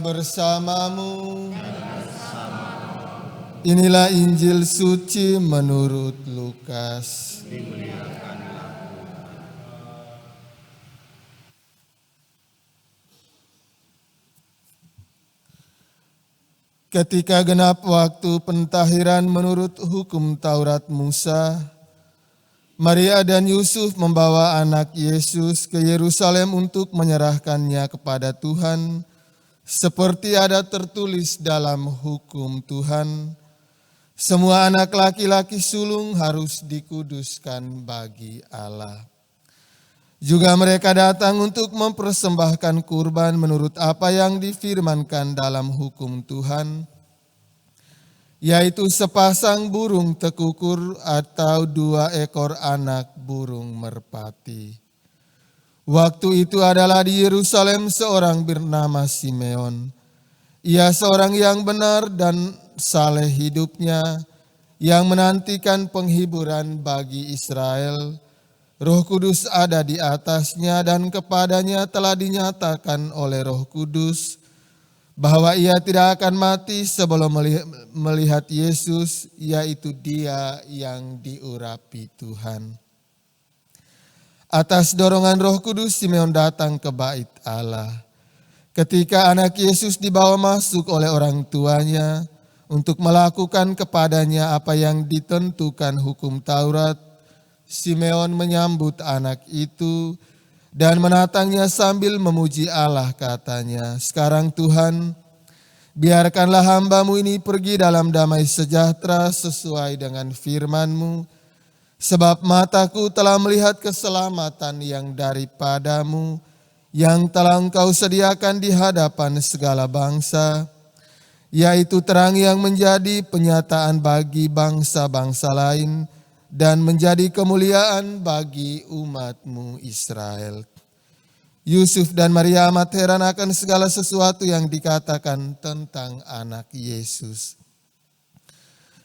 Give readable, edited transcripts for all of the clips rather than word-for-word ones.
bersamamu. Inilah Injil suci menurut Lukas. Ketika genap waktu pentahiran menurut hukum Taurat Musa, Maria dan Yusuf membawa anak Yesus ke Yerusalem untuk menyerahkannya kepada Tuhan, seperti ada tertulis dalam hukum Tuhan. Semua anak laki-laki sulung harus dikuduskan bagi Allah. Juga mereka datang untuk mempersembahkan kurban menurut apa yang difirmankan dalam hukum Tuhan, yaitu sepasang burung tekukur atau 2 ekor anak burung merpati. Waktu itu adalah di Yerusalem seorang bernama Simeon. Ia seorang yang benar dan saleh hidupnya, yang menantikan penghiburan bagi Israel. Roh Kudus ada di atasnya dan kepadanya telah dinyatakan oleh Roh Kudus bahwa ia tidak akan mati sebelum melihat Yesus, yaitu Dia yang diurapi Tuhan. Atas dorongan Roh Kudus, Simeon datang ke bait Allah. Ketika anak Yesus dibawa masuk oleh orang tuanya untuk melakukan kepadanya apa yang ditentukan hukum Taurat, Simeon menyambut anak itu dan menatangnya sambil memuji Allah, katanya, "Sekarang Tuhan, biarkanlah hamba-Mu ini pergi dalam damai sejahtera sesuai dengan firman-Mu, sebab mataku telah melihat keselamatan yang daripada-Mu, yang telah Engkau sediakan di hadapan segala bangsa, yaitu terang yang menjadi penyataan bagi bangsa-bangsa lain, dan menjadi kemuliaan bagi umat-Mu Israel." Yusuf dan Maria amat heran akan segala sesuatu yang dikatakan tentang anak Yesus.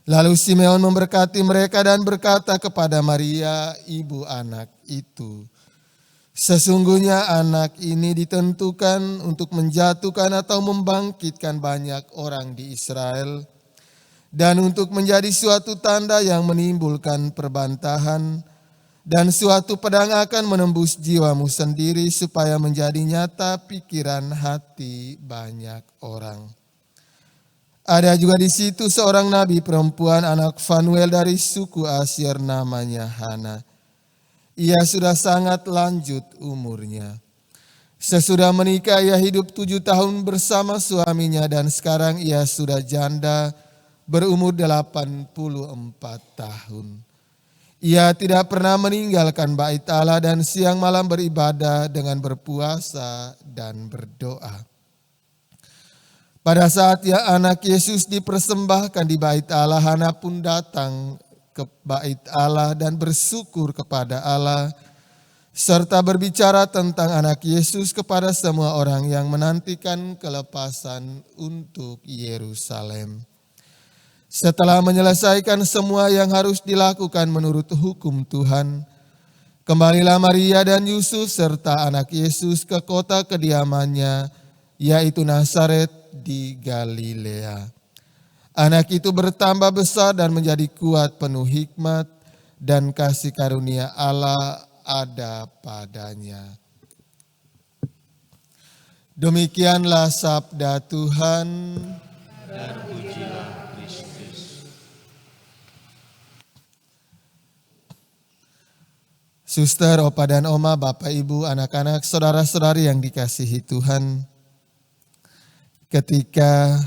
Lalu Simeon memberkati mereka dan berkata kepada Maria, ibu anak itu, "Sesungguhnya anak ini ditentukan untuk menjatuhkan atau membangkitkan banyak orang di Israel, dan untuk menjadi suatu tanda yang menimbulkan perbantahan, dan suatu pedang akan menembus jiwamu sendiri supaya menjadi nyata pikiran hati banyak orang." Ada juga di situ seorang nabi perempuan anak Fanuel dari suku Asyir, namanya Hana. Ia sudah sangat lanjut umurnya. Sesudah menikah ia hidup 7 tahun bersama suaminya dan sekarang ia sudah janda berumur 84 tahun. Ia tidak pernah meninggalkan bait Allah dan siang malam beribadah dengan berpuasa dan berdoa. Pada saat anak Yesus dipersembahkan di bait Allah, Hana pun datang ke bait Allah dan bersyukur kepada Allah, serta berbicara tentang anak Yesus kepada semua orang yang menantikan kelepasan untuk Yerusalem. Setelah menyelesaikan semua yang harus dilakukan menurut hukum Tuhan, kembalilah Maria dan Yusuf serta anak Yesus ke kota kediamannya, yaitu Nazaret di Galilea. Anak itu bertambah besar dan menjadi kuat, penuh hikmat, dan kasih karunia Allah ada padanya. Demikianlah sabda Tuhan. Dan pujilah Suster, Opa dan Oma, Bapak, Ibu, anak-anak, saudara-saudari yang dikasihi Tuhan. Ketika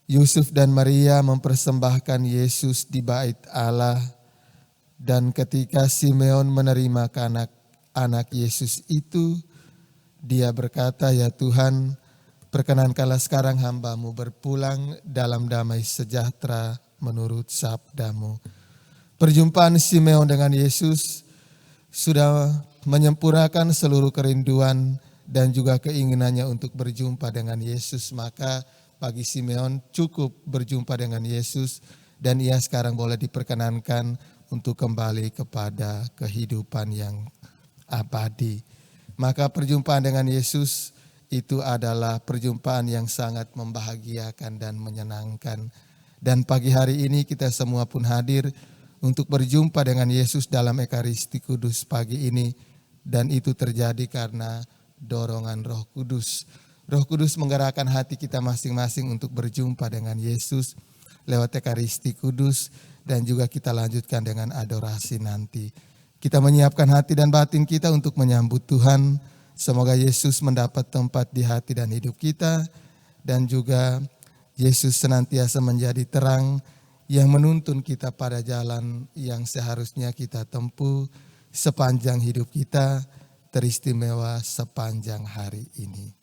Yusuf dan Maria mempersembahkan Yesus di bait Allah, dan ketika Simeon menerima anak Yesus itu, dia berkata, "Ya Tuhan, perkenankanlah sekarang hamba-Mu berpulang dalam damai sejahtera menurut sabda-Mu." Perjumpaan Simeon dengan Yesus sudah menyempurnakan seluruh kerinduan dan juga keinginannya untuk berjumpa dengan Yesus. Maka bagi Simeon cukup berjumpa dengan Yesus dan ia sekarang boleh diperkenankan untuk kembali kepada kehidupan yang abadi. Maka perjumpaan dengan Yesus itu adalah perjumpaan yang sangat membahagiakan dan menyenangkan. Dan pagi hari ini kita semua pun hadir untuk berjumpa dengan Yesus dalam Ekaristi Kudus pagi ini. Dan itu terjadi karena dorongan Roh Kudus. Roh Kudus menggerakkan hati kita masing-masing untuk berjumpa dengan Yesus lewat Ekaristi Kudus, dan juga kita lanjutkan dengan adorasi nanti. Kita menyiapkan hati dan batin kita untuk menyambut Tuhan. Semoga Yesus mendapat tempat di hati dan hidup kita, dan juga Yesus senantiasa menjadi terang yang menuntun kita pada jalan yang seharusnya kita tempuh sepanjang hidup kita, teristimewa sepanjang hari ini.